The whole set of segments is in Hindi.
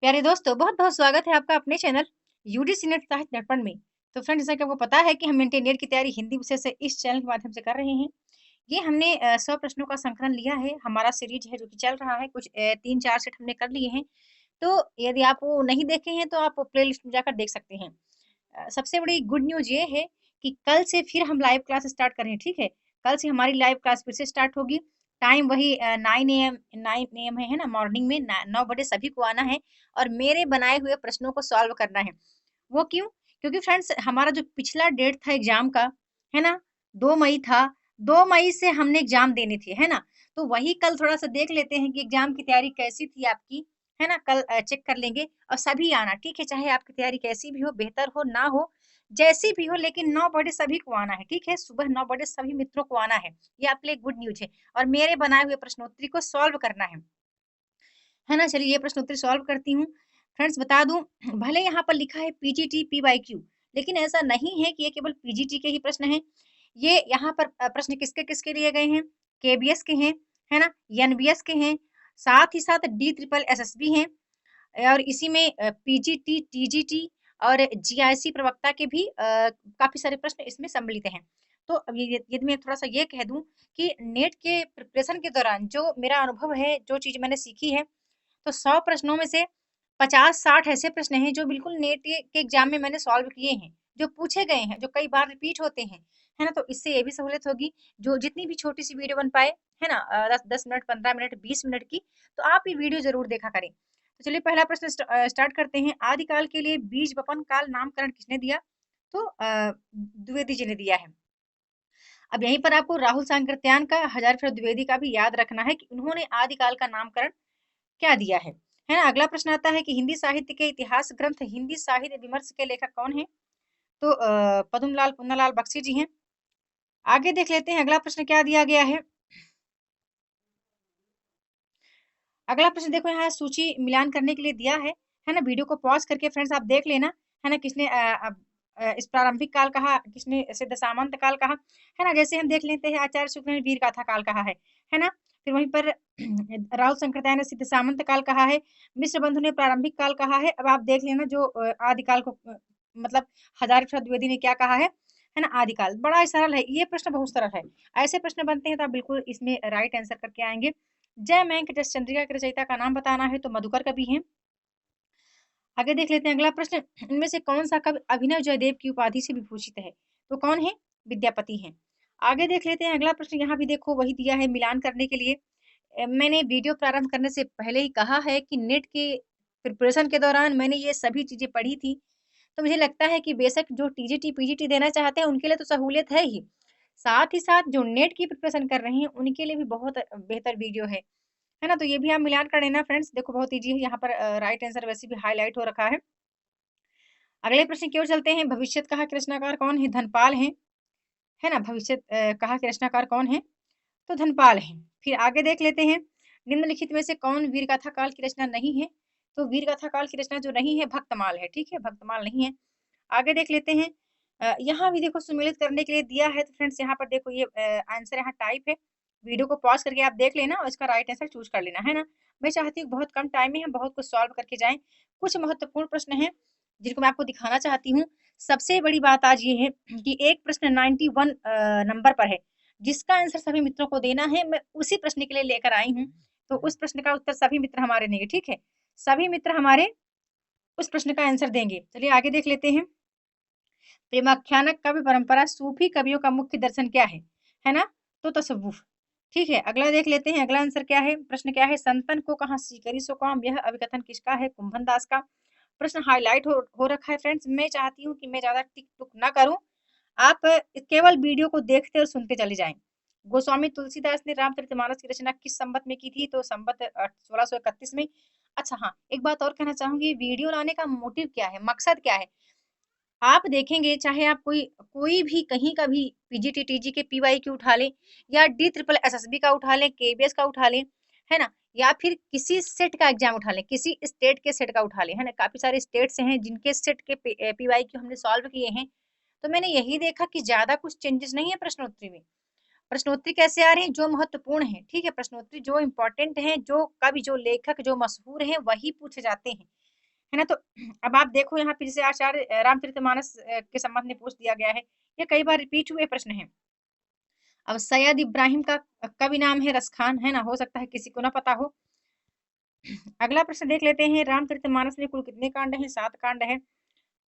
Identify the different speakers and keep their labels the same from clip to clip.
Speaker 1: प्यारे दोस्तों, बहुत-बहुत स्वागत है आपका अपने चैनल यूजीसी नेट साहित्य दर्पण में। तो फ्रेंड्स, जैसा कि आपको पता है कि हम इंटरनेट की तैयारी हिंदी विषय से इस चैनल के माध्यम से कर रहे हैं। ये हमने 100 प्रश्नों का संकलन लिया है, हमारा सीरीज है जो कि चल रहा है, कुछ 3-4 सेट हमने कर लिए हैं। तो यदि आप वो नहीं देखे हैं तो आप प्लेलिस्ट में जाकर देख सकते हैं। सबसे बड़ी गुड न्यूज़ ये है कि कल से फिर हम लाइव क्लास स्टार्ट कर रहे हैं, ठीक है? कल से हमारी लाइव क्लास फिर से स्टार्ट होगी। टाइम वही 9 AM है ना? मॉर्निंग में ना 9 बजे सभी को आना है और मेरे बनाए हुए प्रश्नों को सॉल्व करना है। वो क्यों? क्योंकि फ्रेंड्स हमारा जो पिछला डेट था एग्ज़ाम का, है ना? 2 मई था, 2 मई से हमने एग्ज़ाम देने थे, है ना? तो वही कल थोड़ा-सा देख लेते हैं कि एग्ज़ाम की तैयारी कैसी थी आपकी, है ना? कल चेक कर लेंगे और सभी आना, ठीक है? चाहे आपकी तैयारी कैसी भी हो, बेहतर हो, ना हो, जैसी भी हो, लेकिन 9 बजे सभी को आना है, ठीक है? सुबह 9 बजे सभी मित्रों को आना है। ये आपके लिए गुड न्यूज़ है और मेरे बनाए हुए प्रश्नोत्तरी को सॉल्व करना है ना? चलिए ये प्रश्नोत्तरी सॉल्व करती हूँ। फ्रेंड्स बता दूँ, भले यहाँ पर लिखा है पीजीटी, पीवाईक्यू, लेकिन ऐसा नहीं है कि ये केवल पीजीटी के ही प्रश्न हैं। ये यहाँ पर प्रश्न किसके-किसके लिए गए हैं? केबीएस के हैं, है ना? एनबीएस के हैं, साथ ही साथ डी ट्रिपल एसएसबी हैं और इसी में पीजीटी, टीजीटी और जीआईसी प्रवक्ता के भी काफ़ी सारे प्रश्न इसमें सम्मिलित हैं। तो अब ये यदि मैं थोड़ा-सा ये कह दूँ कि नेट के प्रिपरेशन के दौरान जो मेरा अनुभव है, जो चीज़ मैंने सीखी है, तो 100 प्रश्नों में से 50-60 ऐसे प्रश्न हैं जो बिल्कुल नेट के एग्ज़ाम में मैंने सॉल्व किए हैं, जो पूछे गए हैं, जो कई बार रिपीट होते हैं, है ना? तो इससे ये भी सहूलियत होगी, जो जितनी भी छोटी-सी वीडियो बन पाए, है ना? 10 मिनट, 15 मिनट, 20 मिनट की, तो आप ये वीडियो ज़रूर देखा करें। तो चलिए पहला प्रश्न स्टार्ट करते हैं। आदिकाल के लिए बीज वपन काल नामकरण किसने दिया? तो द्विवेदी जी ने दिया है। अब यहीं पर आपको राहुल सांकृत्यायन का, हजारीप्रसाद द्विवेदी का भी याद रखना है कि उन्होंने आदिकाल का नामकरण क्या दिया है ना? अगला प्रश्न आता है कि हिंदी साहित्य के इतिहास ग्रंथ हिंदी साहित्य विमर्श के लेखक कौन है? तो पद्मलाल पुन्नालाल बख्शी जी हैं। आगे देख लेते हैं अगला प्रश्न क्या दिया गया है। अगला प्रश्न देखो, यहाँ सूची मिलान करने के लिए दिया है ना? वीडियो को पॉज़ करके फ्रेंड्स आप देख लेना, है ना? किसने इस प्रारंभिक काल कहा, किसने सिद्ध सामंत काल कहा, है ना? जैसे हम देख लेते हैं आचार्य शुक्ल ने वीर गाथा काल कहा है ना? फिर वहीं पर राहुल सांकृत्यायन ने सिद्ध सामंत काल कहा है, मिश्र बंधु ने प्रारंभिक काल कहा है। अब आप देख लेना जो आदिकाल को मतलब हजारीप्रसाद द्विवेदी ने क्या कहा है ना? आदिकाल। बड़ा ही सरल है, ये प्रश्न बहुत सरल है। ऐसे प्रश्न बनते हैं तो आप बिल्कुल इसमें राइट आंसर करके आएँगे। जय मयंक जस चंद्रिका के रचयिता का नाम बताना है तो मधुकर कवि हैं। आगे देख लेते हैं अगला प्रश्न, इनमें से कौन सा कवि अभिनव जयदेव की उपाधि से विभूषित है? तो कौन है? विद्यापति हैं। आगे देख लेते हैं अगला प्रश्न, यहाँ भी देखो वही दिया है मिलान करने के लिए। मैंने वीडियो प्रारंभ करने से पहले ही कहा है कि नेट के प्रिपरेशन के दौरान मैंने ये सभी चीज़ें पढ़ी थी। तो मुझे लगता है कि बेशक जो टीजीटी, पीजीटी देना चाहते हैं उनके लिए तो सहूलियत है ही। साथ ही साथ जो नेट की प्रिपरेशन कर रहे हैं उनके लिए भी बहुत बेहतर वीडियो है ना? तो ये भी आप मिलान कर लेना फ्रेंड्स, देखो बहुत ईज़ी है, यहाँ पर राइट आंसर वैसे भी हाइलाइट हो रखा है। अगले प्रश्न की ओर चलते हैं, भविष्यत कहा के रचनाकार कौन है? धनपाल हैं, है ना? भविष्यत कहा के रचनाकार कौन है? तो धनपाल हैं। फिर आगे देख लेते हैं, निम्नलिखित में से कौन वीरगाथा काल की रचना नहीं है? तो वीरगाथा काल की रचना जो नहीं है भक्तमाल है, ठीक है? भक्तमाल नहीं है। आगे देख लेते हैं, यहाँ भी देखो सम्मिलित करने के लिए दिया है, तो फ्रेंड्स यहाँ पर देखो ये आंसर यहाँ टाइप है। वीडियो को पॉज़ करके आप देख लेना और इसका राइट आंसर चूज़ कर लेना, है ना? मैं चाहती हूँ बहुत कम टाइम में हम बहुत कुछ सॉल्व करके जाएँ। कुछ महत्वपूर्ण प्रश्न हैं, जिनको मैं आपको दिखाना चाहती हूँ। सबसे बड़ी बात आज ये है कि एक प्रश्न 91 नंबर पर है, जिसका आंसर सभी मित्रों को देना है। मैं उसी प्रश्न के लिए लेकर आई हूँ, तो उस प्रश्न का उत्तर सभी मित्र हमारे देंगे, ठीक है? सभी मित्र हमारे उस प्रश्न का आंसर देंगे। चलिए आगे देख लेते हैं। प्रेमाख्यान काव्य परंपरा सूफी कवियों का मुख्य दर्शन क्या है ना? तो तसव्वुफ। ठीक है, अगला देख लेते हैं, अगला आंसर क्या है? प्रश्न क्या है? संतन को कहाँ सीकरी सो काम, यह अभिकथन किसका है? कुंभन दास का। प्रश्न हाइलाइट हो रखा है फ्रेंड्स। मैं चाहती हूँ कि मैं ज़्यादा टिक-टुक ना करूँ, आप केवल वीडियो को देखते और सुनते चले जाएँ। गोस्वामी तुलसीदास ने रामचरितमानस की रचना किस संवत में की थी? तो संवत 1631 में। अच्छा हाँ, एक बात और कहना चाहूँगी, वीडियो लाने का मोटिव क्या है? मकसद क्या है? आप देखेंगे, चाहे आप कोई कोई भी कहीं का भी पीजीटी, टीजी के पीवाईक्यू उठा लें या डी ट्रिपल एसएसबी का उठा लें, केबीएस का उठा लें, है ना? या फिर किसी सेट का एग्जाम उठा लें, किसी स्टेट के सेट का उठा लें, है ना? काफ़ी सारे स्टेट्स हैं जिनके सेट के पीवाईक्यू हमने सॉल्व किए हैं। तो मैंने यही देखा कि ज़्यादा कुछ चेंजेस नहीं है प्रश्नोत्तरी में। प्रश्नोत्तरी कैसे आ रहे हैं? जो महत्वपूर्ण हैं, ठीक है? प्रश्नोत्तरी जो इम्पोर्टेंट हैं, जो कवि, जो लेखक, जो मशहूर हैं, वही पूछे जाते हैं। है ना। तो अब आप देखो यहाँ पे जैसे आचार्य रामचरितमानस के संबंध में पूछ दिया गया है, ये कई बार रिपीट हुए प्रश्न है। अब सैयद इब्राहिम का कवि नाम है रसखान, है ना, हो सकता है किसी को ना पता हो। अगला प्रश्न देख लेते हैं, रामचरितमानस में कुल कितने कांड हैं? 7 कांड है।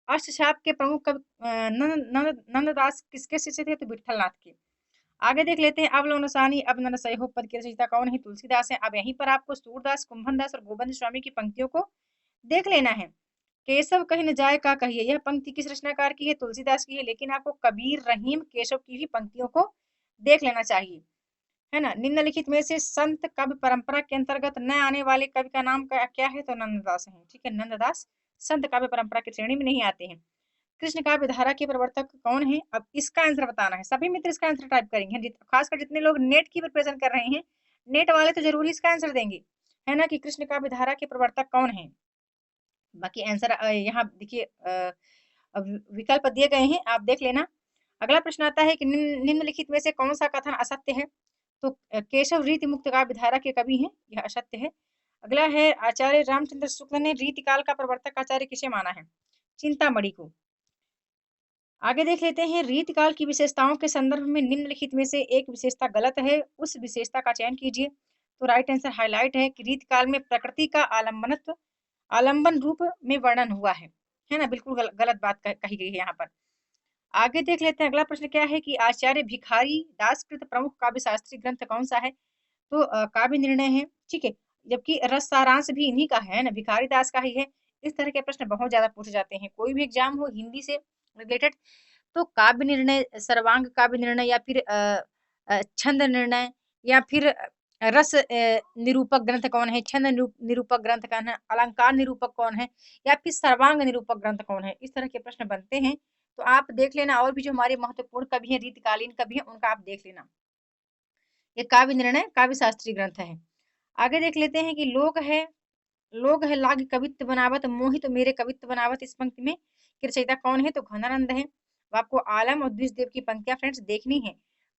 Speaker 1: अष्टशाप के प्रमुख कवि नंददास किसके शिष्य थे? तो विठल नाथ के। आगे देख लेते हैं, अवलोकनसानी अब नरसैहो पद की रचयिता कौन है? तुलसीदास है। अब यहीं पर आपको सूरदास, कुंभनदास और गोबंद स्वामी की पंक्तियों को देख लेना है। केशव कहीं न जाए का कहिए, यह पंक्ति किस रचनाकार की है? तुलसीदास की है। लेकिन आपको कबीर, रहीम, केशव की भी पंक्तियों को देख लेना चाहिए, है ना। निम्नलिखित में से संत कवि परंपरा के अंतर्गत न आने वाले कवि का नाम क्या है? तो नंददास है, ठीक है। नंददास संत काव्य परंपरा की श्रेणी में नहीं आते हैं। कृष्ण काव्य धारा के प्रवर्तक कौन है? अब इसका आंसर बताना है। सभी मित्र इसका आंसर टाइप करेंगे, खासकर जितने लोग नेट की प्रिपरेशन कर रहे हैं, नेट वाले तो जरूरी इसका आंसर देंगे, है ना, कि कृष्ण काव्य धारा के प्रवर्तक कौन है। बाकी आंसर यहाँ देखिए विकल्प दिए गए हैं, आप देख लेना। अगला प्रश्न आता है कि निम्नलिखित में से कौन सा कथन असत्य है? तो केशव रीति मुक्त काव्य धारा के कवि हैं, यह असत्य है। अगला है, आचार्य रामचंद्र शुक्ल ने रीतिकाल का प्रवर्तक आचार्य किसे माना है? चिंतामणि को। आगे देख लेते हैं, रीतिकाल की विशेषताओं के संदर्भ में निम्नलिखित में से एक विशेषता गलत है, उस विशेषता का चयन कीजिए। तो राइट आंसर हाईलाइट है कि रीतिकाल में प्रकृति का आलम्बन रूप में वर्णन हुआ है ना, बिल्कुल गलत बात कही गई है यहाँ पर। आगे देख लेते हैं, अगला प्रश्न क्या है कि आचार्य भिखारी दास कृत प्रमुख काव्य शास्त्री ग्रंथ कौन सा है? तो काव्य निर्णय है, ठीक है। जबकि रस सारांश भी इन्हीं का है ना, भिखारी दास का ही है। इस तरह के प्रश्न बहुत ज्यादा पूछे जाते हैं, कोई भी एग्जाम हो हिंदी से रिलेटेड, तो काव्य निर्णय, सर्वांग काव्य निर्णय, या फिर छंद निर्णय, या फिर रस निरूपक ग्रंथ कौन है, छंद निरूपक ग्रंथ कौन है, अलंकार निरूपक कौन है, या फिर सर्वांग निरूपक ग्रंथ कौन है, इस तरह के प्रश्न बनते हैं। तो आप देख लेना, और भी जो हमारे महत्वपूर्ण कवि हैं, रीतिकालीन कवि हैं, उनका आप देख लेना। ये काव्य निर्णय काव्य शास्त्री ग्रंथ है। आगे देख लेते हैं कि लोग है लाग कवित्व बनावत, मोहित मेरे कवित्व बनावत, इस पंक्ति में रचयिता कौन है? तो घनानंद है। तो आपको आलम और द्विजदेव की पंक्तियां फ्रेंड्स देखनी है।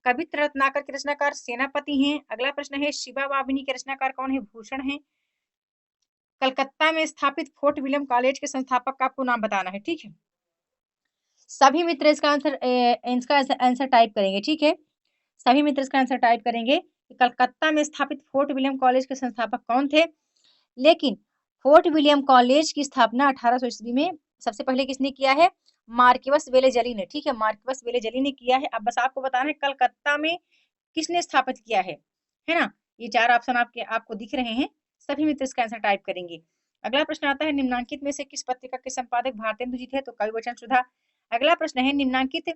Speaker 1: कवित्र रत्नाकर के रचनाकार सेनापति हैं। अगला प्रश्न है, शिवा वाबिनी के रचनाकार कौन है? भूषण है। कलकत्ता में स्थापित फोर्ट विलियम कॉलेज के संस्थापक का आपको नाम बताना है, ठीक है। सभी मित्र इसका आंसर टाइप करेंगे, ठीक है। सभी मित्र इसका आंसर टाइप करेंगे कि कलकत्ता में स्थापित फोर्ट विलियम कॉलेज के संस्थापक कौन थे। लेकिन फोर्ट विलियम कॉलेज की स्थापना 1800 ईस्वी में सबसे पहले किसने किया है? मार्किवस वेलेजली ने, ठीक है, मार्किवस वेलेजली ने किया है। अब बस आपको बताना है कलकत्ता में किसने स्थापित किया है ना। ये 4 ऑप्शन आपको दिख रहे हैं, सभी मित्र इसका आंसर टाइप करेंगे। अगला प्रश्न आता है, निम्नांकित में से किस पत्रिका के संपादक भारतेंदु जी थे? तो कवि वचन सुधा। अगला प्रश्न है, निम्नांकित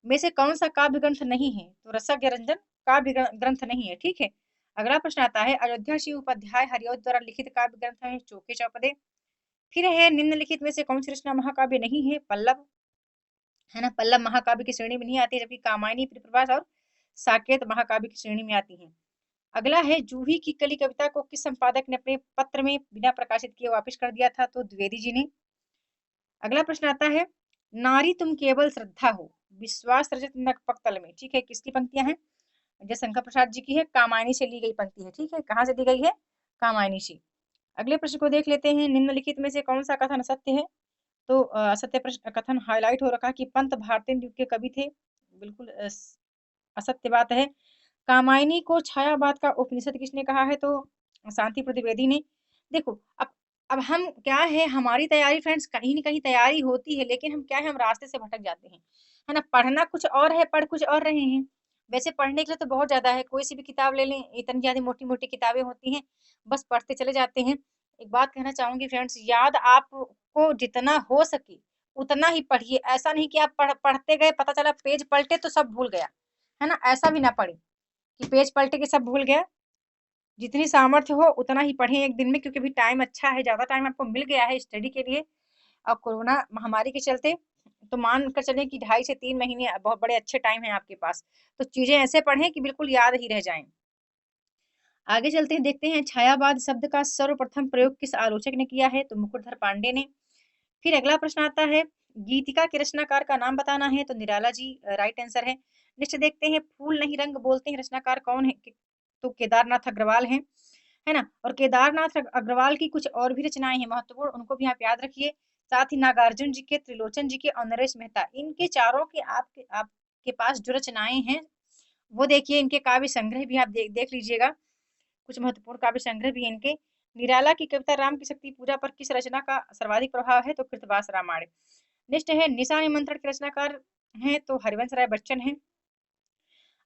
Speaker 1: में से कौन सा काव्य ग्रंथ नहीं है? तो रसज्ञ रंजन काव्य ग्रंथ नहीं है, ठीक है। अगला प्रश्न आता है, अयोध्या शिव उपाध्याय हरिऔध द्वारा लिखित काव्य ग्रंथ है? चौके चौपदे। फिर है, निम्नलिखित में से कौन सी रचना महाकाव्य नहीं है? पल्लव, है ना, पल्लव महाकाव्य की श्रेणी में नहीं आती, जबकि कामायनी, परिप्रभास और साकेत महाकाव्य की श्रेणी में आती है। अगला है, जूही की कली कविता को किस संपादक ने अपने पत्र में बिना प्रकाशित किए वापस कर दिया था? तो द्विवेदी जी ने। अगला प्रश्न आता है, नारी तुम केवल श्रद्धा हो विश्वास रजत नकपक तल में, ठीक है, किसकी पंक्तियां हैं? जयशंकर प्रसाद जी की है, कामायनी से ली गई पंक्ति है, ठीक है। कहाँ से ली गई है? कामायनी से। अगले प्रश्न को देख लेते हैं, निम्नलिखित में से कौन सा कथन असत्य है? तो असत्य प्रश्न कथन हाईलाइट हो रखा कि पंत भारतेंदु के कवि थे, बिल्कुल असत्य बात है। कामायनी को छायावाद का उपनिषद किसने कहा है? तो शांति प्रतिवेदी ने। देखो अब हम क्या है, हमारी तैयारी फ्रेंड्स कहीं ना कहीं तैयारी होती है, लेकिन हम क्या है, हम रास्ते से भटक जाते हैं, है ना। पढ़ना कुछ और है, पढ़ कुछ और रहे हैं। वैसे पढ़ने के लिए तो बहुत ज्यादा है, कोई सी भी किताब ले लें, इतनी ज्यादा मोटी मोटी किताबें होती हैं, बस पढ़ते चले जाते हैं। एक बात कहना चाहूंगी फ्रेंड्स, याद आपको जितना हो सके उतना ही पढ़िए। ऐसा नहीं कि आप पढ़ते गए, पता चला पेज पलटे तो सब भूल गया, है ना, ऐसा भी ना पढ़े कि पेज पलटे के सब भूल गया। जितनी सामर्थ्य हो उतना ही पढ़ें एक दिन में, क्योंकि अभी टाइम अच्छा है, ज्यादा टाइम आपको मिल गया है स्टडी के लिए। और कोरोना महामारी के चलते तो मान कर चलें कि 2.5 से 3 महीने बहुत बड़े अच्छे टाइम है आपके पास, तो चीजें ऐसे पढ़ें कि बिल्कुल याद ही रह जाएं। आगे चलते हैं, देखते हैं, छायावाद शब्द का सर्वप्रथम प्रयोग किस आलोचक ने किया है? तो मुकुटधर पांडे ने। फिर अगला प्रश्न आता है, गीतिका के रचनाकार का नाम बताना है? तो निराला जी राइट आंसर है। नेक्स्ट देखते हैं, फूल नहीं रंग बोलते हैं रचनाकार कौन है? तो केदारनाथ अग्रवाल हैं। है ना। और केदारनाथ अग्रवाल की कुछ और भी रचनाएं हैं महत्वपूर्ण, उनको भी आप याद रखिए। साथ ही नागार्जुन जी के, त्रिलोचन जी के और नरेश मेहता, इनके चारों के आपके पास जो रचनाएं हैं वो देखिए। इनके काव्य संग्रह भी आप देख लीजिएगा, कुछ महत्वपूर्ण काव्य संग्रह भी हैं इनके। निराला की कविता राम की शक्ति पूजा पर किस रचना का सर्वाधिक प्रभाव है, तो कृतवास रामायण। नेक्स्ट है निशा निमंत्रण के रचनाकार हैं, तो हरिवंश राय बच्चन हैं।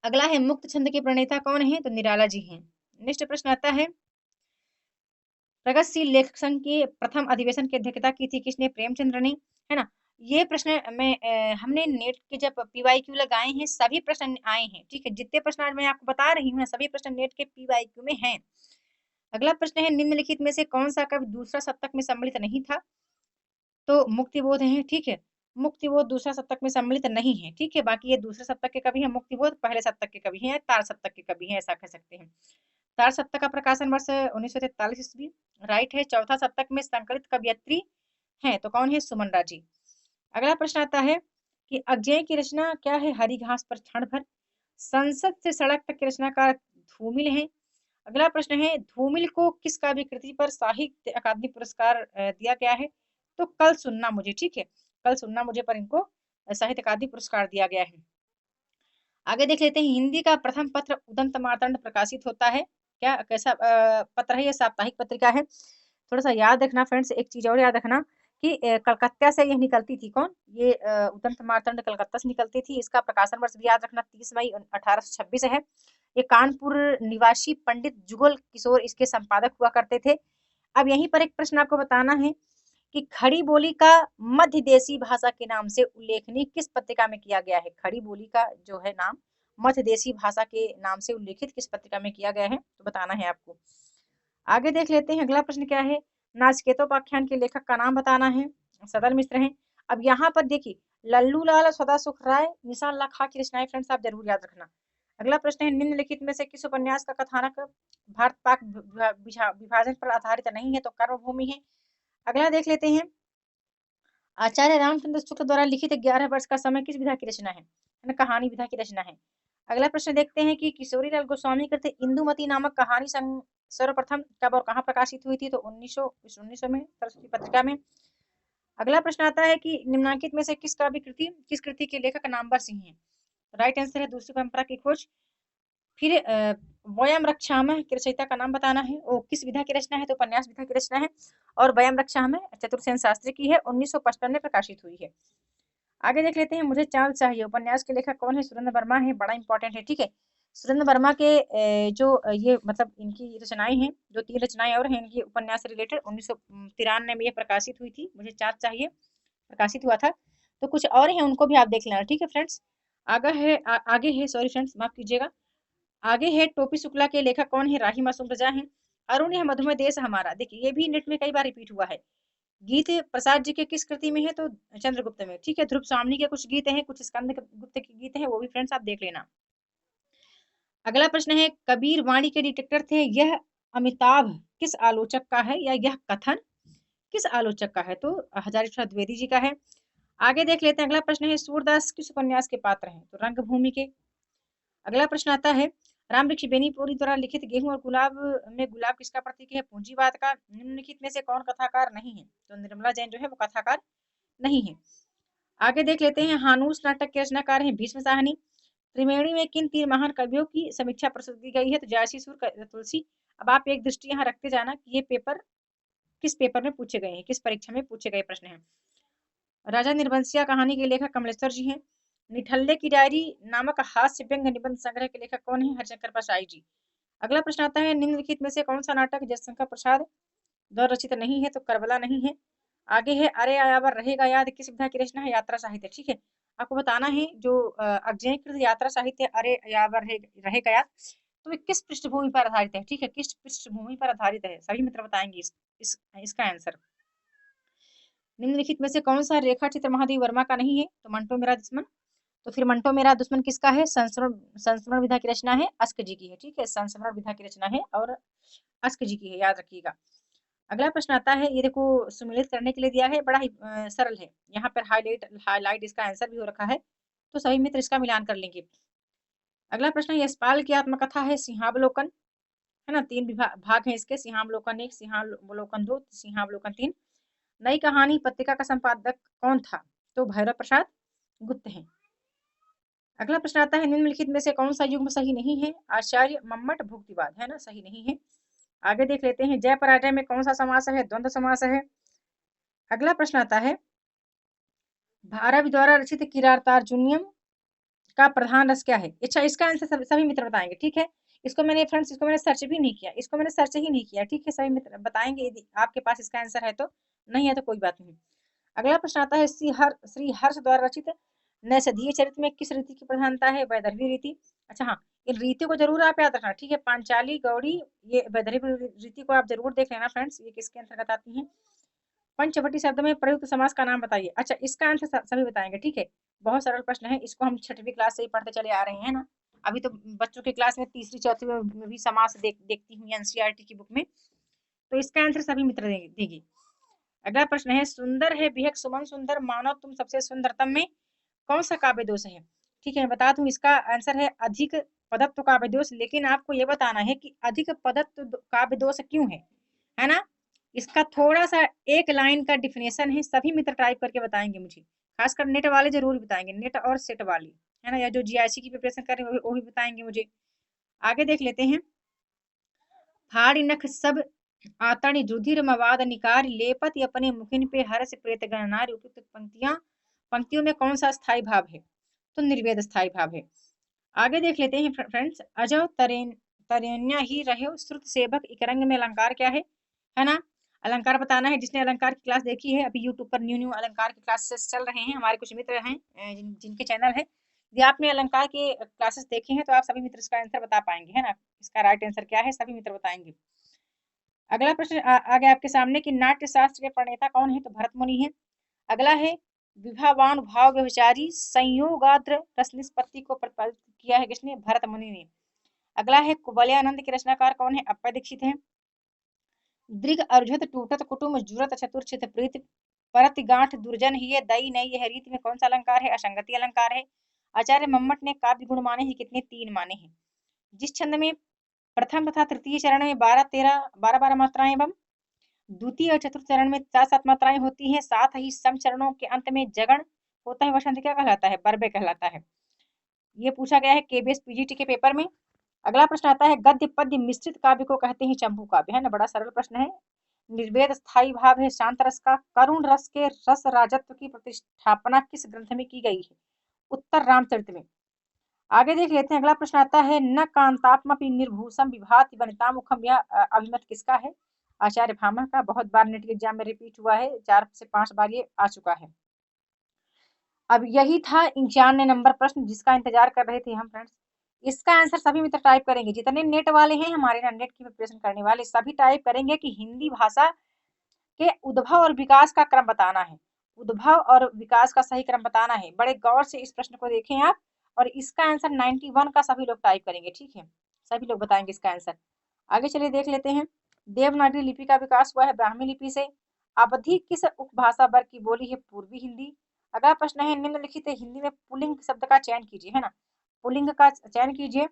Speaker 1: अगला है मुक्त छंद के प्रणेता कौन है, तो निराला जी हैं। नेक्स्ट प्रश्न आता है प्रगतिशील लेखक संघ के प्रथम अधिवेशन की अध्यक्षता की थी किसने, प्रेमचंद्र ने, है ना। ये प्रश्न में हमने नेट के जब पीवाईक्यू लगाए हैं सभी प्रश्न आए हैं, ठीक है। जितने प्रश्न आज मैं आपको बता रही हूँ ना सभी प्रश्न नेट के पीवाईक्यू में हैं। अगला प्रश्न है निम्नलिखित में से कौन सा कवि दूसरा शतक में सम्मिलित नहीं था, तो मुक्तिबोध है, ठीक है। मुक्तिबोध दूसरा शतक में सम्मिलित नहीं है, ठीक है। बाकी ये दूसरे शतक के कवि हैं, मुक्तिबोध पहले शतक के कवि हैं या तार शतक के कवि हैं, ऐसा कह सकते हैं। तार शतक का प्रकाशन वर्ष 1943 ईस्वी, राइट है। चौथा शतक में संकलित कवयित्री हैं, तो कौन है, सुमन राजी। अगला प्रश्न आता है कि अज्ञेय की रचना क्या है, हरी घास पर क्षण भर। संसद से सड़क तक की रचनाकार धूमिल है। अगला प्रश्न है धूमिल को किस काव्य कृति पर साहित्य अकादमी पुरस्कार दिया गया है, तो कल सुनना मुझे, ठीक है। कल सुनना मुझे पर इनको साहित्य अकादमी पुरस्कार दिया गया है। आगे देख लेते हैं हिंदी का प्रथम पत्र उदंत मार्तंड प्रकाशित होता है, क्या कैसा पत्र है, ये साप्ताहिक पत्रिका है। थोड़ा सा याद रखना फ्रेंड्स, एक चीज और याद रखना कि कलकत्ता से यह निकलती थी, कौन, ये उदंत मार्तंड कलकत्ता से निकलती थी। इसका प्रकाशन वर्ष भी याद रखना 30 मई 1826 है। ये कानपुर निवासी पंडित जुगल किशोर इसके संपादक हुआ करते थे। अब यहीं पर एक प्रश्न आपको बताना है कि खड़ी बोली का मध्य देशी भाषा के नाम से उल्लेखनीय किस पत्रिका में किया गया है। खड़ी बोली का जो है नाम मध्य देशी भाषा के नाम से उल्लेखित किस पत्रिका में किया गया है, तो बताना है आपको। आगे देख लेते हैं अगला प्रश्न क्या है, नाचिकेतोपाख्यान के लेखक का नाम बताना है, सदर मिश्र हैं। अब यहाँ पर देखिए लल्लू लाल, सदा सुख राय, निशान लाखा की रचनाएं फ्रेंड्स आप जरूर याद रखना। अगला प्रश्न है निम्नलिखित में से किस उपन्यास का कथानक भारत पाक विभाजन पर आधारित नहीं है, तो कर्मभूमि है। अगला देख लेते हैं आचार्य रामचंद्र शुक्ल द्वारा लिखित 11 वर्ष का समय किस विधा की रचना है ना, कहानी विधा की रचना है। अगला प्रश्न देखते हैं कि किशोरीलाल गोस्वामी कृत इंदुमती नामक कहानी सर्वप्रथम कब और कहाँ प्रकाशित हुई थी, तो 1900 में सरस्वती पत्रिका में। अगला प्रश्न आता है कि निम्नलिखित में से किस कृति के लेखक नामवर सिंह हैं, राइट आंसर है दूसरी परंपरा की खोज। फिर वयम रक्षामः की रचयिता का नाम बताना है, वो किस विधा की रचना है, तो उपन्यास विधा की रचना है। और वयम रक्षामः चतुर्सेन शास्त्री की है, 1955 में प्रकाशित हुई है। आगे देख लेते हैं मुझे चांद चाहिए उपन्यास के लेखक कौन है, सुरेंद्र वर्मा है, बड़ा इंपॉर्टेंट है, ठीक है। सुरेंद्र वर्मा के जो ये मतलब इनकी रचनाएं हैं, जो 3 रचनाएं और हैं इनकी उपन्यास से रिलेटेड, 1993 में ये प्रकाशित हुई थी, मुझे चांद चाहिए प्रकाशित हुआ था। तो कुछ और हैं उनको भी आप देख लेना, ठीक है फ्रेंड्स। आगे है सॉरी फ्रेंड्स माफ कीजिएगा, आगे है टोपी शुक्ला के लेखक कौन है, राही मासूम रजा हैं। अरुण यह मधुमेह देश हमारा, देखिए ये भी नेट में कई बार रिपीट हुआ है। गीत प्रसाद जी के किस कृति में है, तो चंद्रगुप्त में, ठीक है। ध्रुव स्वामी के कुछ गीत हैं, कुछ स्कंद गुप्त के गीत हैं, वो भी फ्रेंड्स आप देख लेना। अगला प्रश्न है कबीर वाणी के डिटेक्टर थे, यह अमिताभ किस आलोचक का है, या यह कथन किस आलोचक का है, तो हजारी प्रसाद द्विवेदी जी का है। आगे देख लेते हैं अगला प्रश्न है सूरदास किस उपन्यास के पात्र हैं, तो रंगभूमि के। अगला प्रश्न आता है राम ऋषि बेनीपुरी द्वारा लिखित गेहूं और गुलाब में गुलाब किसका प्रतीक है, पूंजीवाद का। निम्नलिखित में से कौन कथाकार नहीं है, तो निर्मला जैन जो है वो कथाकार नहीं है। आगे देख लेते हैं हानूस नाटक के रचनाकार हैं भीष्म साहनी। त्रिवेणी में किन 3 महान कवियों की समीक्षा प्रस्तुत की गई है, तो जयसी सूर तुलसी। अब आप एक दृष्टि यहाँ रखते जाना कि ये पेपर किस पेपर में पूछे गए हैं, किस परीक्षा में पूछे गए प्रश्न हैं। राजा निर्बंसिया कहानी के लेखक कमलेश्वर जी हैं। निठल्ले की डायरी नामक हास्य व्यंग निबंध संग्रह के लेखक कौन है, हरिशंकर प्रसाई जी। अगला प्रश्न आता है निम्नलिखित में से कौन सा नाटक जयशंकर प्रसाद द्वारा रचित नहीं है, तो करबला नहीं है। आगे है अरे आयावर रहेगा याद किस विधा की रचना है, यात्रा साहित्य, ठीक है। आपको बताना है जो अज्ञेयकृत यात्रा साहित्य अरे आयावर रहेगा याद, तो ये किस पृष्ठभूमि पर आधारित है, ठीक है, किस पृष्ठभूमि पर आधारित है, सभी मित्र बताएंगे इसका आंसर। निम्नलिखित में से कौन सा रेखा चित्र महादेव वर्मा का नहीं है, तो मंटो मेरा दुश्मन। तो फिर मंटो मेरा दुश्मन किसका है, संस्मरण विधा की रचना है, अस्क जी की है, ठीक है। संस्मरण विधा की रचना है और अस्क जी की है, याद रखिएगा। अगला प्रश्न आता है, ये देखो सुमेलित करने के लिए दिया है, बड़ा ही सरल है। यहाँ पर हाईलाइट इसका आंसर भी हो रखा है, तो सभी मित्र इसका मिलान कर लेंगे। अगला प्रश्न यशपाल की आत्मकथा है सिंहावलोकन। है ना। 3 भाग हैं इसके, सिंहावलोकन 1, सिंहावलोकन 2, सिंहावलोकन 3। नई कहानी पत्रिका का संपादक कौन था? तो भैरव प्रसाद गुप्त हैं। अगला प्रश्न आता है, निम्नलिखित में से कौन सा युग्म सही नहीं है? आचार्य मम्मट भुक्तिवाद, है ना, सही नहीं है। आगे देख लेते हैं, जय पराजय में कौन सा समास है? द्वंद्व समास है। अगला प्रश्न आता है, भारवी द्वारा रचित किरातार्जुनीयम का प्रधान रस क्या है? अच्छा, इसका आंसर सभी मित्र बताएंगे, ठीक है। इसको मैंने फ्रेंड्स, इसको मैंने सर्च भी नहीं किया, इसको मैंने सर्च ही नहीं किया, ठीक है। सभी मित्र बताएंगे यदि आपके पास इसका आंसर है तो, नहीं है तो कोई बात नहीं। अगला प्रश्न आता है, श्री हर्ष द्वारा रचित नैषधीय चरित्र में किस रीति की प्रधानता है? वैदर्भी रीति। अच्छा हाँ, इन रीति को जरूर आप याद रखना, ठीक है। पांचाली, गौड़ी, ये वैदर्भी रीति को आप जरूर देख लेना फ्रेंड्स, ये किसके अंतर्गत आती है। पंचवटी शब्द में प्रयुक्त समास का नाम बताइए। अच्छा, इसका आंसर सभी बताएंगे, ठीक है। बहुत सरल प्रश्न है, इसको हम 6वीं क्लास से ही पढ़ते चले आ रहे हैं ना। अभी तो बच्चों की क्लास में 3री 4थी में भी समास देखती हूँ एनसीईआरटी की बुक में, तो इसका आंसर सभी मित्र देंगे। अगला प्रश्न है, सुंदर है बिहक सुमन सुंदर, मानो तुम सबसे सुंदरतम में कौन सा काव्य दोष है? ठीक है, मैं बता दूं, इसका आंसर है अधिक पदत्व काव्य दोष। लेकिन आपको ये बताना है कि अधिक पदत्व काव्य दोष क्यों है ना। इसका थोड़ा सा एक लाइन का डिफिनेशन है, सभी मित्र टाइप करके बताएंगे मुझे, खासकर नेट वाले जरूर बताएंगे, नेट और सेट वाले, है ना, या जो जीआईसी की प्रिपरेशन कर रहे हैं वो भी बताएंगे मुझे। आगे देख लेते हैं, फाड़ी नख सब आतनि रुधिर मवाद निकार, लेपत अपने मुखिन पे हर्ष प्रेत गणनार। उपयुक्त पंक्तियों में कौन सा स्थायी भाव है? तो निर्वेद स्थायी भाव है। आगे देख लेते हैं फ्रेंड्स, अजो तरेन्या ही रहे श्रुत सेवक, इकरंग में अलंकार क्या है ना। अलंकार बताना है, जिसने अलंकार की क्लास देखी है, अभी यूट्यूब पर न्यू अलंकार की क्लासेस चल रहे हैं, हमारे कुछ मित्र हैं जिनके चैनल है। यदि आपने अलंकार के क्लासेस देखे हैं तो आप सभी मित्र इसका आंसर बता पाएंगे, है ना। इसका राइट आंसर क्या है, सभी मित्र बताएंगे। अगला प्रश्न आ गया आपके सामने कि नाट्य शास्त्र के प्रणेता कौन है? तो भरत मुनि है। अगला है, विभावान भाव व्यभिचारी संयोगाद्र रस निष्पत्ति को प्रतिपादित किया है किसने? भरत मुनि ने। अगला है, कुवलयानंद के रचनाकार कौन है? अप्पय दीक्षित है। दृग अर्जुत टूटत कुटुम जुरत चतुर चित प्रीत, परत गांठ दुर्जन ही दई नई, यह रीति में कौन सा अलंकार है? असंगति अलंकार है। आचार्य मम्मट ने काव्य गुण माने हैं कितने? 3 माने हैं। जिस छंद में प्रथम तथा तृतीय चरण में 12 मात्राएं एवं द्वितीय और चतुर्थ चरण में 4-7 मात्राएं होती हैं, साथ ही सम चरणों के अंत में जगण होता है, वह छंद क्या कहलाता है? बरबे कहलाता है। ये पूछा गया है केबीएस पीजीटी के पेपर में। अगला प्रश्न आता है, गद्य पद्य मिश्रित काव्य को कहते हैं चंपू काव्य, है ना। बड़ा सरल प्रश्न है। निर्वेद स्थायी भाव है शांत रस का, करुण रस के रस राजत्व की प्रतिष्ठापना किस ग्रंथ में की गई है? उत्तर रामचरित में। आगे देख लेते हैं, अगला प्रश्न आता है, न कांतात्मपि निर्भूषम विभाति वनिता मुखम, यह अभिमत किसका है? आचार्य भामा का। बहुत बार नेट एग्जाम में रिपीट हुआ है, 4 से 5 बार ये आ चुका है। अब यही था 91 नंबर प्रश्न जिसका इंतजार कर रहे थे हम फ्रेंड्स। इसका आंसर सभी मित्र टाइप करेंगे, जितने नेट वाले हैं हमारे नेट की प्रिपरेशन करने वाले सभी टाइप करेंगे कि हिंदी भाषा के उद्भव और विकास का क्रम बताना है। उद्भव और विकास का सही क्रम बताना है। बड़े गौर से इस प्रश्न को देखें आप, और इसका आंसर 91 का सभी लोग टाइप करेंगे, ठीक है। सभी लोग बताएंगे इसका आंसर। आगे चलिए देख लेते हैं, देवनागरी लिपि का विकास हुआ है ब्राह्मी लिपि से। अवधि किस उपभाषा वर्ग की बोली है? पूर्वी हिंदी। अगला प्रश्न है, निम्नलिखित हिंदी में पुल्लिंग शब्द का चयन कीजिए, है ना। पुल्लिंग का चयन कीजिए।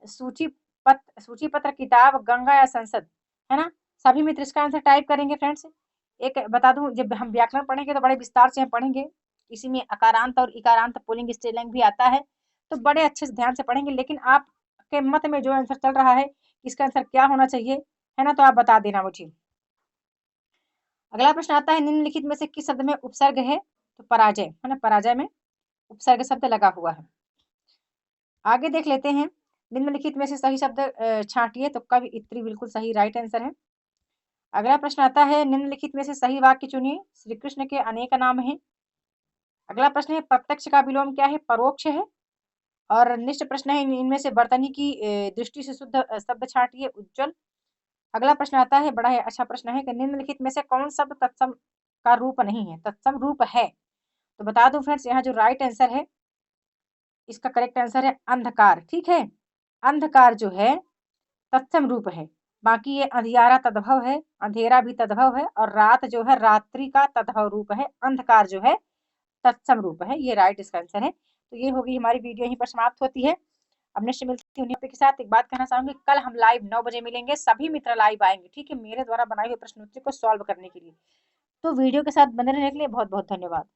Speaker 1: सूची पत्र, किताब, गंगा या संसद, है ना। सभी मित्र इसका आंसर टाइप करेंगे फ्रेंड्स। एक बता दूं, जब हम व्याकरण पढ़ेंगे तो बड़े विस्तार से हम पढ़ेंगे, इसी में अकारांत और इकारांत पुल्लिंग स्त्रीलिंग भी आता है, तो बड़े अच्छे से ध्यान से पढ़ेंगे। लेकिन आपके मत में जो आंसर चल रहा है, इसका आंसर क्या होना चाहिए, है ना, तो आप बता देना मुझे। अगला प्रश्न आता है, निम्नलिखित में से किस शब्द में उपसर्ग है? तो पराजय, है ना, पराजय में उपसर्ग शब्द लगा हुआ है। आगे देख लेते हैं, निम्नलिखित में से सही शब्द छांटिए, तो कवि इत्री बिल्कुल सही राइट आंसर है। अगला प्रश्न आता है, निम्नलिखित में से सही वाक्य चुनिए। श्री कृष्ण के अनेक नाम हैं। अगला प्रश्न है, प्रत्यक्ष का विलोम क्या है? परोक्ष है। और नेक्स्ट प्रश्न है, इनमें से वर्तनी की दृष्टि से शुद्ध शब्द छांटिए। उज्जवल। अगला प्रश्न आता है, बड़ा है अच्छा प्रश्न है कि निम्नलिखित में से कौन शब्द तत्सम का रूप नहीं है? तत्सम रूप है। तो बता दूं फ्रेंड्स, यहाँ जो राइट आंसर है, इसका करेक्ट आंसर है अंधकार, ठीक है। अंधकार जो है तत्सम रूप है। बाकी ये अंधियारा तद्भव है, अंधेरा भी तद्भव है, और रात जो है रात्रि का तद्भव रूप है। अंधकार जो है तत्सम रूप है, ये राइट इसका आंसर है। तो ये होगी हमारी वीडियो, यहीं पर समाप्त होती है। अब नेक्स्ट मिलती हूँ उन्हीं टॉपिक के साथ। एक बात कहना चाहूंगी, कल हम लाइव 9 बजे मिलेंगे, सभी मित्र लाइव आएंगे, ठीक है, मेरे द्वारा बनाए हुए प्रश्नोत्तरी को सॉल्व करने के लिए। तो वीडियो के साथ बने रहने के लिए बहुत बहुत धन्यवाद।